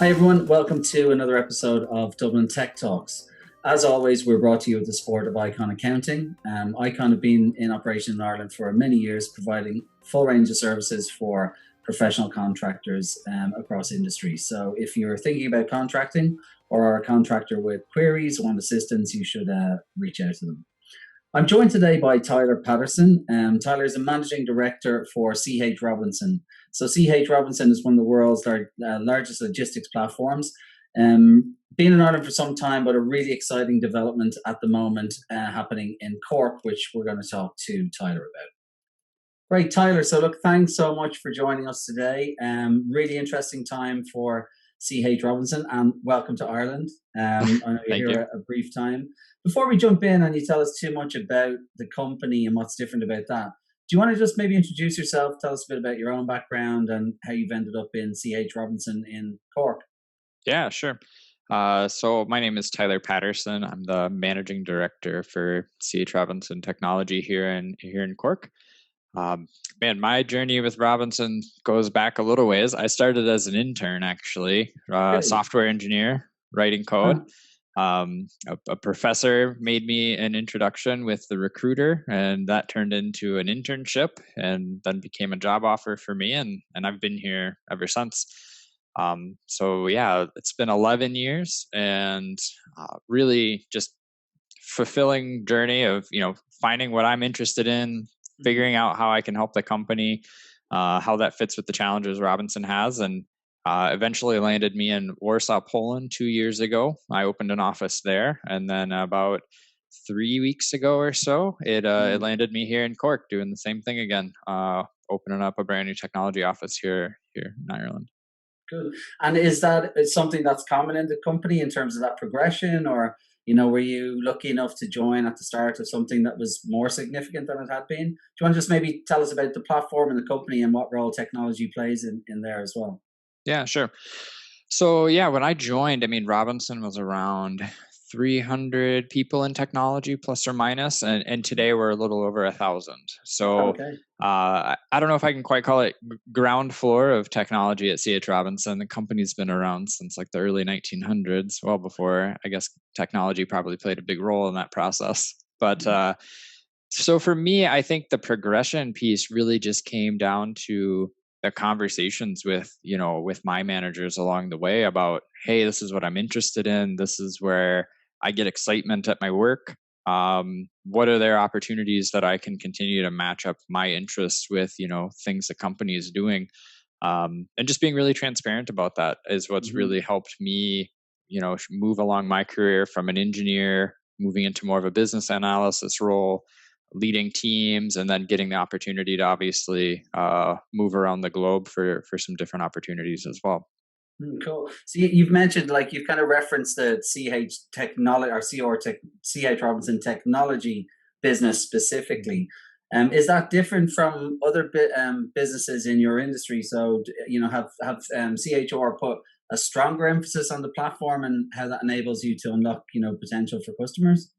Hi everyone, welcome to another episode of Dublin Tech Talks. As always, we're brought to you with the support of Icon Accounting. Icon have been in operation in Ireland for many years, providing full range of services for professional contractors across industries. So if you're thinking about contracting or are a contractor with queries or want assistance, you should reach out to them. I'm joined today by Tyler Patterson. Tyler is a managing director for CH Robinson. So CH Robinson is one of the world's largest logistics platforms. Been in Ireland for some time, but a really exciting development at the moment happening in Cork, which we're going to talk to Tyler about. Great, Tyler. So look, thanks so much for joining us today. Really interesting time for CH Robinson, and welcome to Ireland. I know you're here a brief time. Before we jump in and you tell us too much about the company and what's different about that, do you want to just maybe introduce yourself, tell us a bit about your own background and how you've ended up in CH Robinson in Cork? Yeah, sure. So my name is Tyler Patterson. I'm the managing director for CH Robinson Technology here in Cork. My journey with Robinson goes back a little ways. I started as an intern, actually, software engineer, writing code. A professor made me an introduction with the recruiter, and that turned into an internship and then became a job offer for me. And I've been here ever since. So yeah, it's been 11 years and really just fulfilling journey of, finding what I'm interested in, figuring out how I can help the company, how that fits with the challenges Robinson has, and eventually landed me in Warsaw, Poland 2 years ago. I opened an office there, and then about 3 weeks ago or so, it landed me here in Cork doing the same thing again, opening up a brand new technology office here in Ireland. Good. And is that something that's common in the company in terms of that progression, or were you lucky enough to join at the start of something that was more significant than it had been? Do you want to just maybe tell us about the platform and the company and what role technology plays in there as well? Yeah, sure. So yeah, when I joined, Robinson was around 300 people in technology, plus or minus, and today we're a little over 1,000. So Okay. I don't know if I can quite call it ground floor of technology at CH Robinson. The company's been around since like the early 1900s, well before, I guess, technology probably played a big role in that process. But so for me, I think the progression piece really just came down to the conversations with my managers along the way about, hey, this is what I'm interested in. This is where I get excitement at my work. What are there opportunities that I can continue to match up my interests with, things the company is doing? And just being really transparent about that is what's really helped me, move along my career from an engineer, moving into more of a business analysis role, leading teams, and then getting the opportunity to obviously move around the globe for some different opportunities as well. Cool. So you've mentioned, like, you've kind of referenced the CH technology or CH Robinson technology business specifically. Is that different from other businesses in your industry? So have CHR put a stronger emphasis on the platform and how that enables you to unlock potential for customers?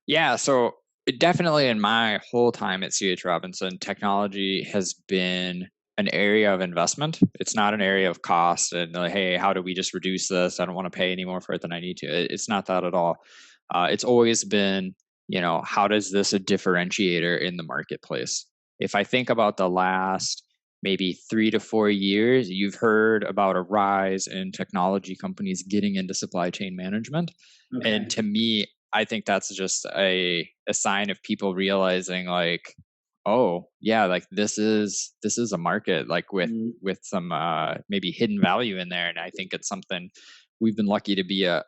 Yeah, so definitely in my whole time at CH Robinson, technology has been an area of investment. It's not an area of cost and like, hey, how do we just reduce this? I don't want to pay any more for it than I need to. It's not that at all. It's always been, how does this a differentiator in the marketplace? If I think about the last maybe 3 to 4 years, you've heard about a rise in technology companies getting into supply chain management. Okay. And to me, I think that's just a sign of people realizing like, oh yeah, like this is a market like with some maybe hidden value in there. And I think it's something we've been lucky to be a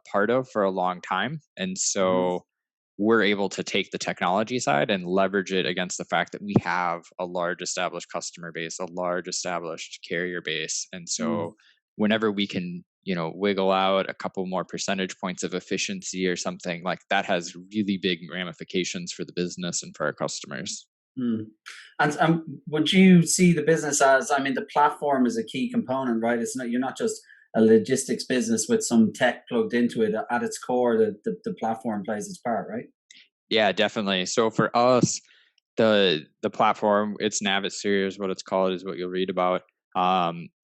part of for a long time. And so we're able to take the technology side and leverage it against the fact that we have a large established customer base, a large established carrier base. And so whenever we can, wiggle out a couple more percentage points of efficiency or something, like that has really big ramifications for the business and for our customers. And would you see the business as, the platform is a key component, right? You're not just a logistics business with some tech plugged into it. At its core, the platform plays its part, right? Yeah, definitely. So for us, the platform, it's Navisphere is what it's called, is what you'll read about.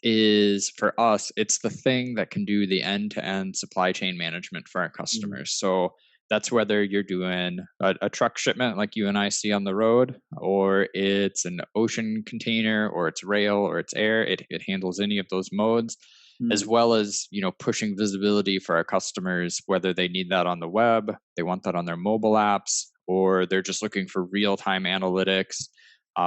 is for us, it's the thing that can do the end-to-end supply chain management for our Mm, customers. So that's whether you're doing a truck shipment like you and I see on the road, or it's an ocean container, or it's rail, or it's air. It handles any of those modes, as mm, well as, pushing visibility for our customers, whether they need that on the web, they want that on their mobile apps, or they're just looking for real-time analytics.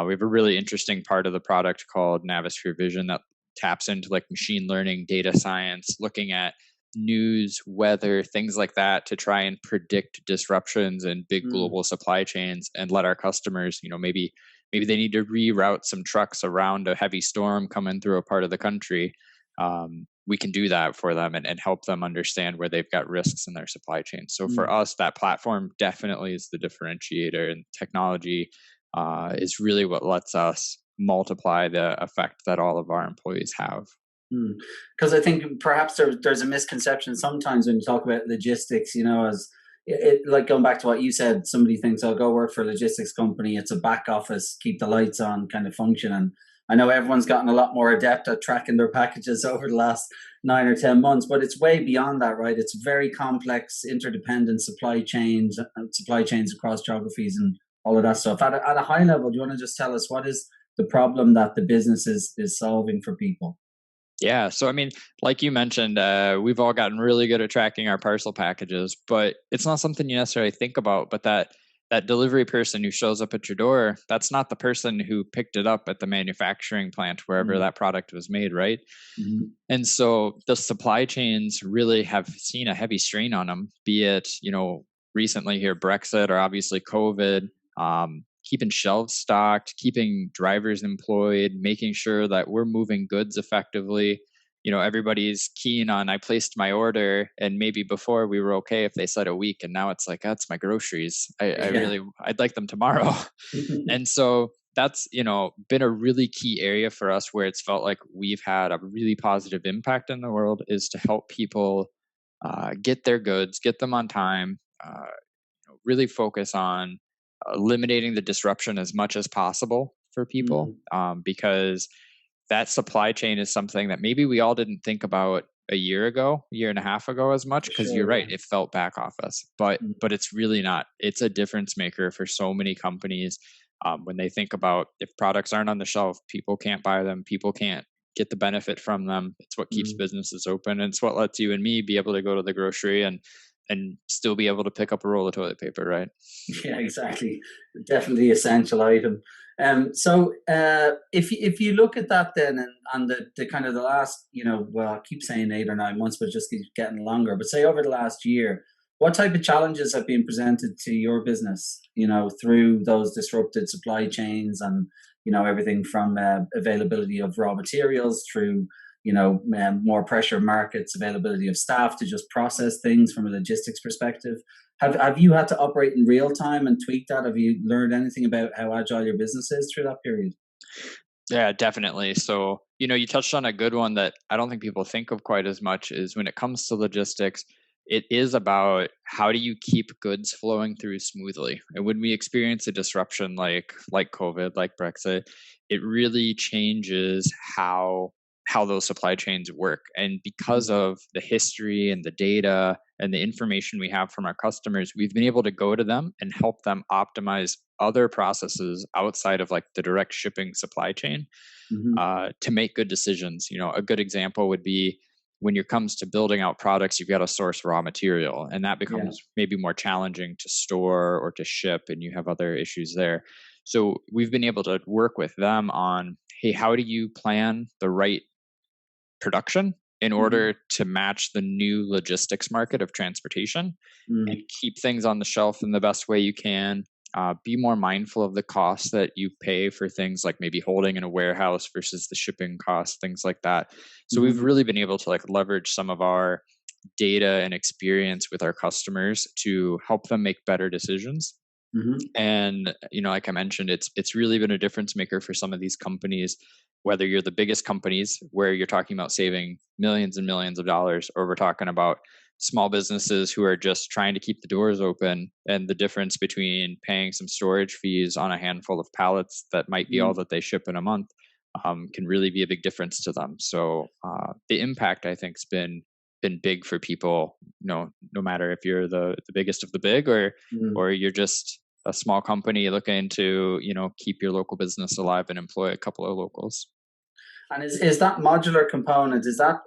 We have a really interesting part of the product called Navisphere Vision that taps into like machine learning, data science, looking at news, weather, things like that to try and predict disruptions in big mm, global supply chains and let our customers, maybe they need to reroute some trucks around a heavy storm coming through a part of the country. We can do that for them and help them understand where they've got risks in their supply chain. So for mm. us, that platform definitely is the differentiator, and technology is really what lets us multiply the effect that all of our employees have. Because I think perhaps there's a misconception sometimes when you talk about logistics, as like going back to what you said, somebody thinks I'll go work for a logistics company. It's a back office, keep the lights on kind of function. And I know everyone's gotten a lot more adept at tracking their packages over the last 9 or 10 months, but it's way beyond that, right? It's very complex, interdependent supply chains across geographies and all of that stuff. At a high level, do you want to just tell us what is the problem that the business is solving for people? Yeah. So, I mean, like you mentioned, we've all gotten really good at tracking our parcel packages, but it's not something you necessarily think about. But that delivery person who shows up at your door, that's not the person who picked it up at the manufacturing plant wherever Mm, that product was made, right? mhm. And so the supply chains really have seen a heavy strain on them, be it, recently here, Brexit, or obviously COVID, keeping shelves stocked, keeping drivers employed, making sure that we're moving goods effectively. Everybody's keen on, I placed my order, and maybe before we were okay if they said a week, and now it's like, that's my groceries. Yeah. I'd like them tomorrow. And so that's, been a really key area for us where it's felt like we've had a really positive impact in the world, is to help people get their goods, get them on time, really focus on eliminating the disruption as much as possible for people, Mhm. because that supply chain is something that maybe we all didn't think about a year ago, a year and a half ago as much, For because you're sure, right, yeah. it felt back office, but Mm, it's really not. It's a difference maker for so many companies. When they think about, if products aren't on the shelf, people can't buy them, people can't get the benefit from them. It's what keeps mm. businesses open, and it's what lets you and me be able to go to the grocery and still be able to pick up a roll of toilet paper, right? Yeah, exactly. Definitely essential item. If you look at that then, and on the kind of the last, well, I keep saying 8 or 9 months, but it just keeps getting longer. But say over the last year, what type of challenges have been presented to your business, through those disrupted supply chains and, everything from availability of raw materials through, more pressure markets, availability of staff to just process things from a logistics perspective. Have you had to operate in real time and tweak that? Have you learned anything about how agile your business is through that period? Yeah, definitely. So, you touched on a good one that I don't think people think of quite as much, is when it comes to logistics, it is about how do you keep goods flowing through smoothly. And when we experience a disruption like COVID, like Brexit, it really changes how those supply chains work. And because Mm, of the history and the data and the information we have from our customers, we've been able to go to them and help them optimize other processes outside of like the direct shipping supply chain, mhm. to make good decisions. A good example would be when it comes to building out products, you've got to source raw material, and that Yeah. becomes maybe more challenging to store or to ship, and you have other issues there. So we've been able to work with them on, hey, how do you plan the right production in Mhm, order to match the new logistics market of transportation, and mm, keep things on the shelf in the best way you can. Be more mindful of the costs that you pay for things like maybe holding in a warehouse versus the shipping costs, things like that. So we've mhm, really been able to like leverage some of our data and experience with our customers to help them make better decisions. mhm. And like I mentioned, it's really been a difference maker for some of these companies, whether you're the biggest companies where you're talking about saving millions and millions of dollars, or we're talking about small businesses who are just trying to keep the doors open, and the difference between paying some storage fees on a handful of pallets that might be all Mm. that they ship in a month, can really be a big difference to them. So the impact, I think, has been big for people. No matter if you're the biggest of the big, or you're just a small company looking to keep your local business alive and employ a couple of locals. And is that modular component, is that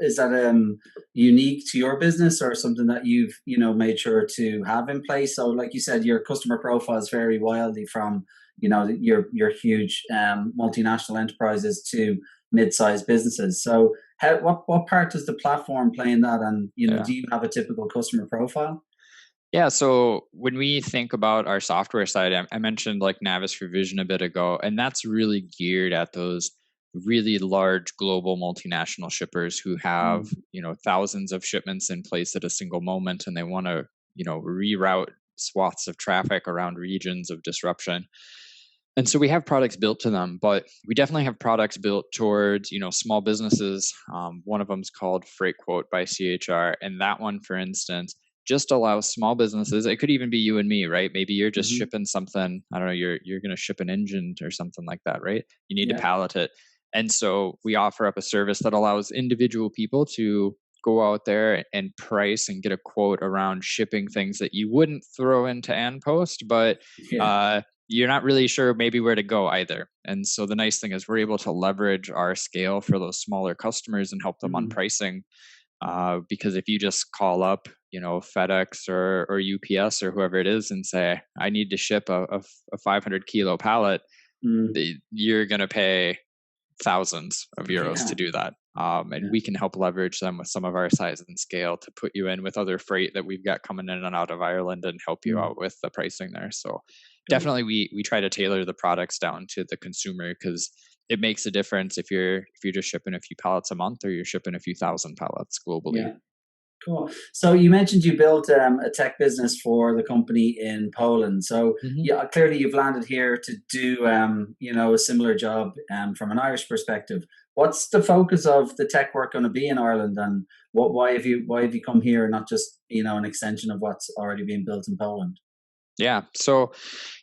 unique to your business, or something that you've made sure to have in place? So, like you said, your customer profiles vary wildly from your huge multinational enterprises to mid-sized businesses. So, what part does the platform play in that? And Yeah. do you have a typical customer profile? Yeah, so when we think about our software side, I mentioned like Navis for Vision a bit ago, and that's really geared at those really large global multinational shippers who have, Mm, thousands of shipments in place at a single moment, and they want to, reroute swaths of traffic around regions of disruption. And so we have products built to them, but we definitely have products built towards, small businesses. One of them is called Freight Quote by CHR, and that one, for instance, just allows small businesses. It could even be you and me, right? Maybe you're just hmm. shipping something. I don't know. You're going to ship an engine or something like that, right? You need to Yeah. pallet it, and so we offer up a service that allows individual people to go out there and price and get a quote around shipping things that you wouldn't throw into Anpost, but Yeah. uh, you're not really sure maybe where to go either. And so the nice thing is we're able to leverage our scale for those smaller customers and help them on Mm, pricing. Because if you just call up, FedEx or UPS or whoever it is and say, I need to ship a 500 kilo pallet, mm, you're going to pay thousands of euros yeah. to do that. And Yeah. we can help leverage them with some of our size and scale to put you in with other freight that we've got coming in and out of Ireland and help you Mm, out with the pricing there. So good. definitely we try to tailor the products down to the consumer, because it makes a difference if you're just shipping a few pallets a month or you're shipping a few thousand pallets globally. Yeah. Cool. So you mentioned you built a tech business for the company in Poland. So hmm yeah, clearly you've landed here to do a similar job from an Irish perspective. What's the focus of the tech work going to be in Ireland, and why have you come here and not just an extension of what's already being built in Poland? Yeah. So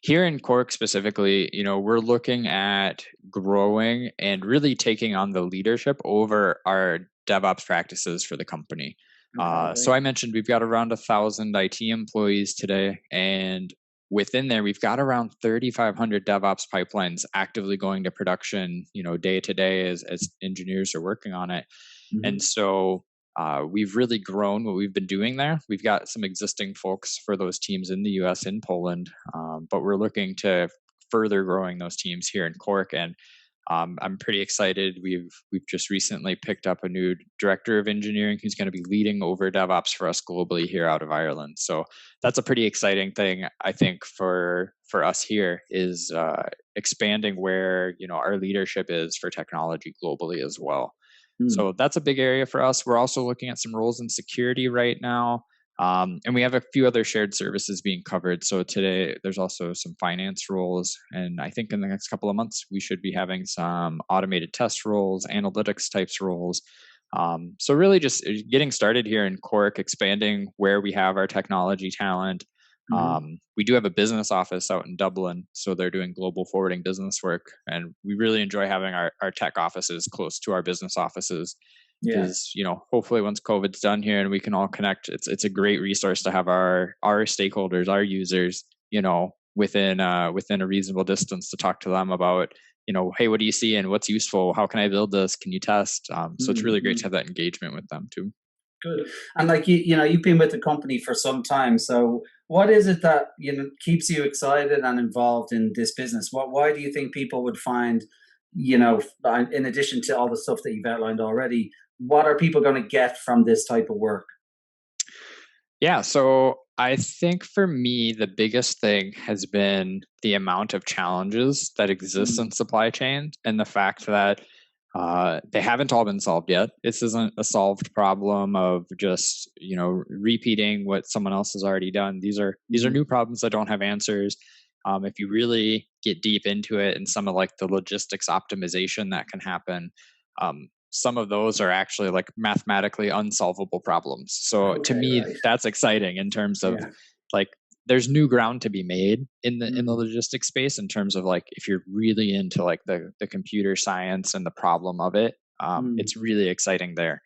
here in Cork specifically, we're looking at growing and really taking on the leadership over our DevOps practices for the company. Okay, So great. I mentioned we've got around 1,000 IT employees today, and within there, we've got around 3,500 DevOps pipelines actively going to production, day to day as engineers are working on it. And Hmm. so we've really grown what we've been doing there. We've got some existing folks for those teams in the US, in Poland, but we're looking to further growing those teams here in Cork. And I'm pretty excited. We've just recently picked up a new director of engineering who's going to be leading over DevOps for us globally here out of Ireland. So that's a pretty exciting thing, I think, for us here, is expanding where our leadership is for technology globally as well. So that's a big area for us. We're also looking at some roles in security right now. And we have a few other shared services being covered. So today there's also some finance roles. And I think in the next couple of months, we should be having some automated test roles, analytics types roles. So really just getting started here in Cork, expanding where we have our technology talent. Hmm. We do have a business office out in Dublin, so they're doing global forwarding business work. And we really enjoy having our tech offices close to our business offices, Yeah. because hopefully once COVID's done here and we can all connect, it's a great resource to have our stakeholders, our users, within a reasonable distance to talk to them about, hey, what do you see and what's useful? How can I build this? Can you test? So it's really great to Hmm. have that engagement with them too. Good. And like you've been with the company for some time. So what is it that keeps you excited and involved in this business? Why do you think people would find, in addition to all the stuff that you've outlined already, what are people going to get from this type of work? Yeah, so I think for me, the biggest thing has been the amount of challenges that exist in Mm, supply chain, and the fact that they haven't all been solved yet. This isn't a solved problem of just repeating what someone else has already done. These are mhm. new problems that don't have answers. If you really get deep into it, and some of like the logistics optimization that can happen, some of those are actually like mathematically unsolvable problems. So to Okay, me, right. that's exciting in terms of Yeah. like there's new ground to be made in the Mm, logistics space in terms of like if you're really into like the computer science and the problem of it, mm, it's really exciting there.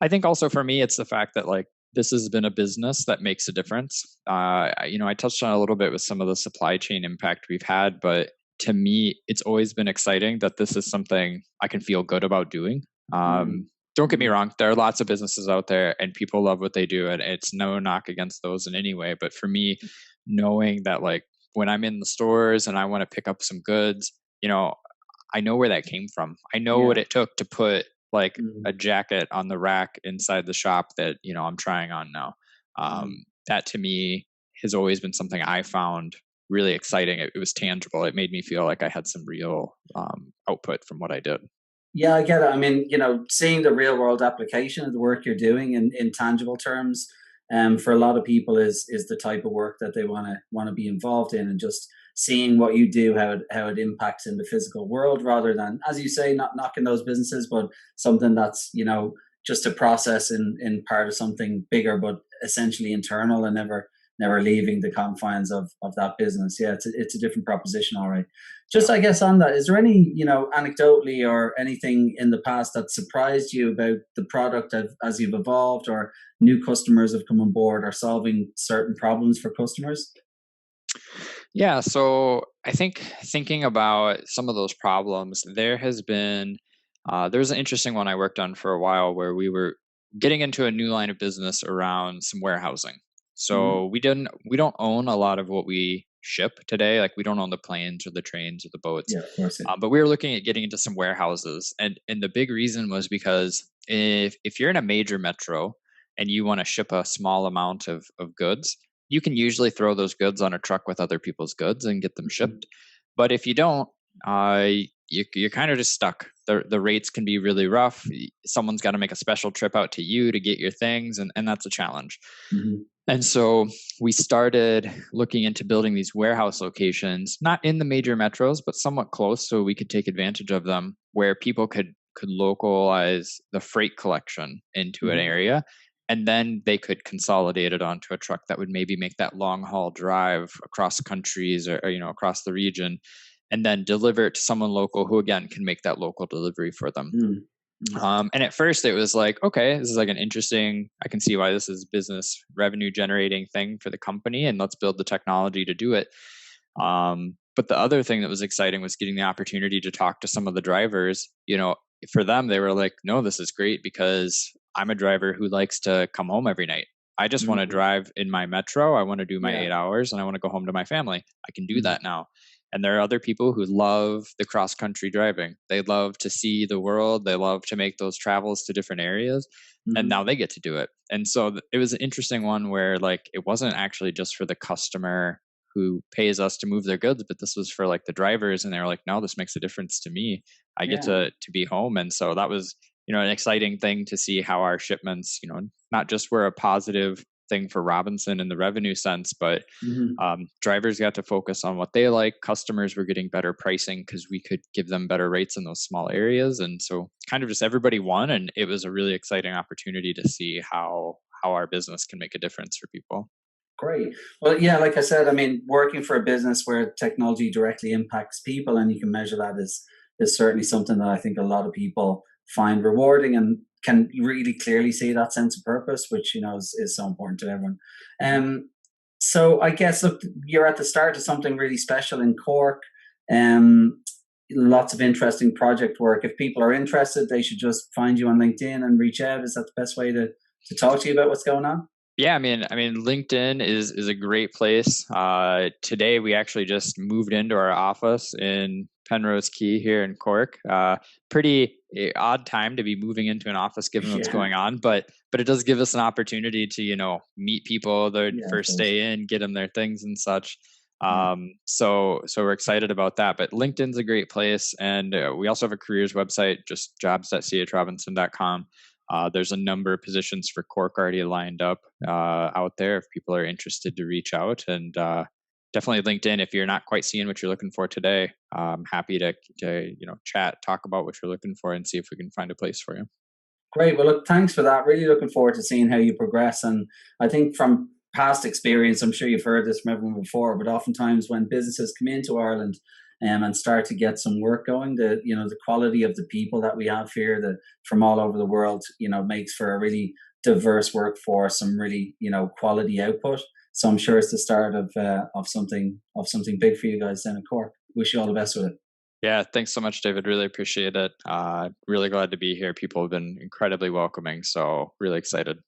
I think also for me, it's the fact that like this has been a business that makes a difference. I touched on a little bit with some of the supply chain impact we've had, but to me, it's always been exciting that this is something I can feel good about doing. mm, Don't get me mm. wrong, there are lots of businesses out there and people love what they do, and it's no knock against those in any way. But for me, knowing that like when I'm in the stores and I want to pick up some goods, you know, I know where that came from. I know Yeah. what it took to put like Mm, a jacket on the rack inside the shop that, I'm trying on now. mm. That to me has always been something I found really exciting. It was tangible. It made me feel like I had some real output from what I did. Yeah, I get it. I mean, seeing the real world application of the work you're doing in tangible terms, for a lot of people is the type of work that they want to be involved in, and just seeing what you do, how it impacts in the physical world, rather than, as you say, not knocking those businesses, but something that's just a process in part of something bigger, but essentially internal and never leaving the confines of that business. Yeah, it's a different proposition, all right. Yeah. Just, I guess, on that, is there any, anecdotally or anything in the past that surprised you about the product as you've evolved, or new customers have come on board or solving certain problems for customers? Yeah. So I think thinking about some of those problems, there's an interesting one I worked on for a while where we were getting into a new line of business around some warehousing. Hmm. So we don't own a lot of what we ship today. Like we don't own the planes or the trains or the boats. Yeah, of course. Yeah. But we were looking at getting into some warehouses, and the big reason was because if you're in a major metro and you want to ship a small amount of goods, you can usually throw those goods on a truck with other people's goods and get them Mhm. shipped. But if you don't, uh, you're kind of just stuck. The rates can be really rough. Someone's got to make a special trip out to you to get your things, and that's a challenge. Mhm. And so we started looking into building these warehouse locations, not in the major metros, but somewhat close, so we could take advantage of them, where people could localize the freight collection into an Mhm. area, and then they could consolidate it onto a truck that would maybe make that long haul drive across countries, or across the region, and then deliver it to someone local who again can make that local delivery for them. Mm. Mm. And at first it was like, okay, this is like I can see why this is business revenue generating thing for the company, and let's build the technology to do it. But the other thing that was exciting was getting the opportunity to talk to some of the drivers. For them, they were like, no, this is great because I'm a driver who likes to come home every night. I just want to Mm. drive in my metro. I want to do my Yeah. 8 hours and I want to go home to my family. I can do Mm. that now. And there are other people who love the cross country driving. They love to see the world. They love to make those travels to different areas. And Mhm. now they get to do it. And so it was an interesting one where like it wasn't actually just for the customer who pays us to move their goods, but this was for like the drivers. And they were like, no, this makes a difference to me. I get Yeah. to be home. And so that was, an exciting thing to see how our shipments, not just were a positive thing for Robinson in the revenue sense, but Mhm. drivers got to focus on what they like. Customers were getting better pricing because we could give them better rates in those small areas, and so kind of just everybody won. And it was a really exciting opportunity to see how our business can make a difference for people. Great. Well, yeah, like I said, I mean, working for a business where technology directly impacts people and you can measure that is certainly something that I think a lot of people find rewarding and can really clearly see that sense of purpose, which is so important to everyone. Mhm. Um, so I guess, look, you're at the start of something really special in Cork. Um, Lots of interesting project work. If people are interested, they should just find you on LinkedIn and reach out. Is that the best way to talk to you about what's going on? Yeah, I mean, LinkedIn is a great place. Today we actually just moved into our office in Penrose Quay here in Cork. Pretty odd time to be moving into an office given what's Yeah. going on, but it does give us an opportunity to meet people their Yeah, of first course. day in, get them their things and such. Yeah. So we're excited about that. But LinkedIn's a great place, and we also have a careers website, just jobs.chrobinson.com. There's a number of positions for Cork already lined up out there if people are interested to reach out. And definitely LinkedIn, if you're not quite seeing what you're looking for today, I'm happy to chat, talk about what you're looking for, and see if we can find a place for you. Great. Well, look, thanks for that. Really looking forward to seeing how you progress. And I think from past experience, I'm sure you've heard this from everyone before, but oftentimes when businesses come into Ireland and start to get some work going, the quality of the people that we have here, that from all over the world, makes for a really diverse workforce, some really quality output. So I'm sure it's the start of something big for you guys down in Cork. Wish you all the best with it. Yeah, thanks so much, David. Really appreciate it. Really glad to be here. People have been incredibly welcoming, so really excited.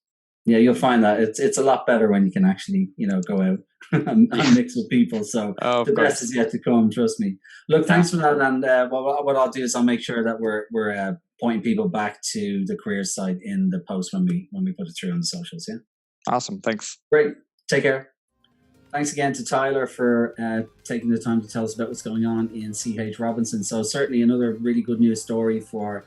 Yeah, you'll find that it's a lot better when you can actually go out and Yeah, mix with people. So oh, the of best course. is yet to come. Trust me. Look, Yeah, thanks for that. And what I'll do is I'll make sure that we're pointing people back to the careers site in the post when we put it through on the socials. Yeah. awesome. Thanks. Great. Take care. Thanks again to Tyler for taking the time to tell us about what's going on in CH Robinson. So certainly another really good news story for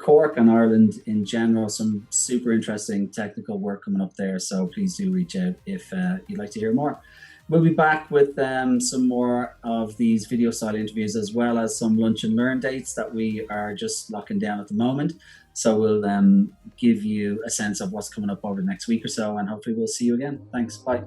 Cork and Ireland in general. Some super interesting technical work coming up there. So please do reach out if you'd like to hear more. We'll be back with some more of these video style interviews, as well as some lunch and learn dates that we are just locking down at the moment. So we'll give you a sense of what's coming up over the next week or so, and hopefully we'll see you again. Thanks. Bye.